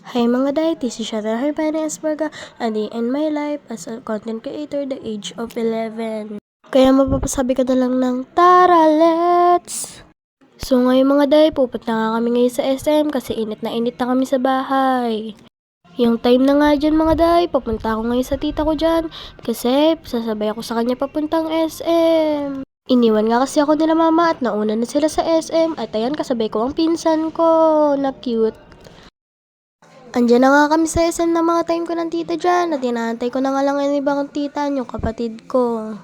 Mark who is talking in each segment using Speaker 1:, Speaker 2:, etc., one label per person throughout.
Speaker 1: Hi mga day, this is Shana Hermana Esparga, a day in my life as a content creator the age of 11. Kaya mapapasabi ka na lang ng tara, let's! So ngayon mga day, pupunta nga kami ngayon sa SM kasi init na kami sa bahay. Yung time na nga dyan mga day, papunta ako ngayon sa tita ko dyan kasi sasabay ako sa kanya papuntang SM. Iniwan nga kasi ako nila mama at nauna na sila sa SM at ayan kasabay ko ang pinsan ko na cute. Andiyan na nga kami sa SM ng mga time ko ng tita dyan at inaantay ko na nga lang yung ibang tita, yung kapatid ko.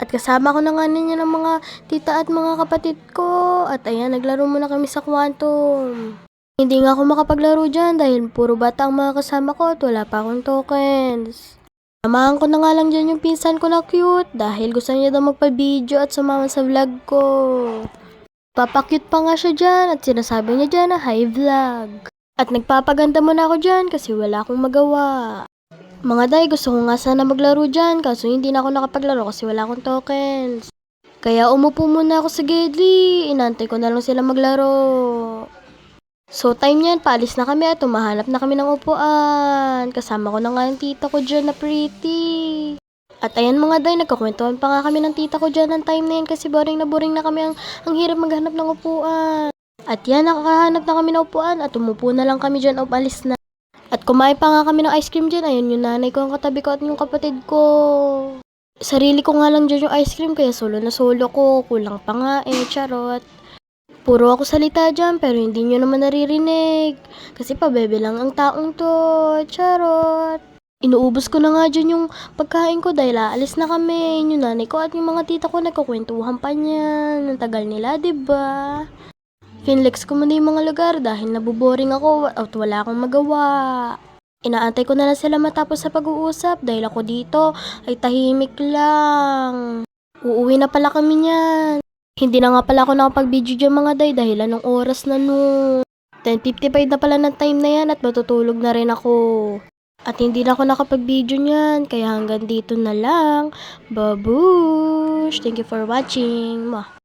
Speaker 1: At kasama ko na nga ninyo ng mga tita at mga kapatid ko. At ayan, naglaro muna kami sa Quantum. Hindi nga ako makapaglaro dyan dahil puro bata ang mga kasama ko at wala pa akong tokens. Samahan ko na nga lang dyan yung pinsan ko na cute dahil gusto niya daw magpa-video at sumama sa vlog ko. Papakute pa nga siya dyan at sinasabi niya dyan na hi vlog. At nagpapaganda muna ako dyan kasi wala akong magawa. Mga day, gusto ko nga sana maglaro dyan kaso hindi na ako nakapaglaro kasi wala akong tokens. Kaya umupo muna ako sa Gedli, inantay ko na lang sila maglaro. So time yan, paalis na kami at tumahanap na kami ng upuan. Kasama ko na nga yung tita ko dyan na pretty. At ayan mga day, nagkakwentuhan pa nga kami ng tita ko dyan ng time na yan kasi boring na kami ang hirap maghanap ng upuan. At yan, nakakahanap na kami ng upuan at umupo na lang kami dyan o alis na. At kumain pa nga kami ng ice cream dyan. Ayun yung nanay ko, ang katabi ko at yung kapatid ko. Sarili ko nga lang dyan yung ice cream kaya solo na solo ko. Kulang pa nga charot. Puro ako salita dyan pero hindi nyo naman naririnig. Kasi pabebe lang ang taong to, charot. Inuubos ko na nga dyan yung pagkain ko dahil aalis na kami. Yung nanay ko at yung mga tita ko nagkukwentuhan pa niyan. Ang tagal nila, diba? Finlex ko muna yung mga lugar dahil nabuboring ako at wala akong magawa. Inaantay ko na lang sila matapos sa pag-uusap dahil ako dito ay tahimik lang. Uuwi na pala kami niyan. Hindi na nga pala ako nakapag-video dyan mga day dahil anong oras na no. 10:55 na pala ng time na yan at matutulog na rin ako. At hindi na ako nakapag-video niyan kaya hanggang dito na lang. Babush! Thank you for watching.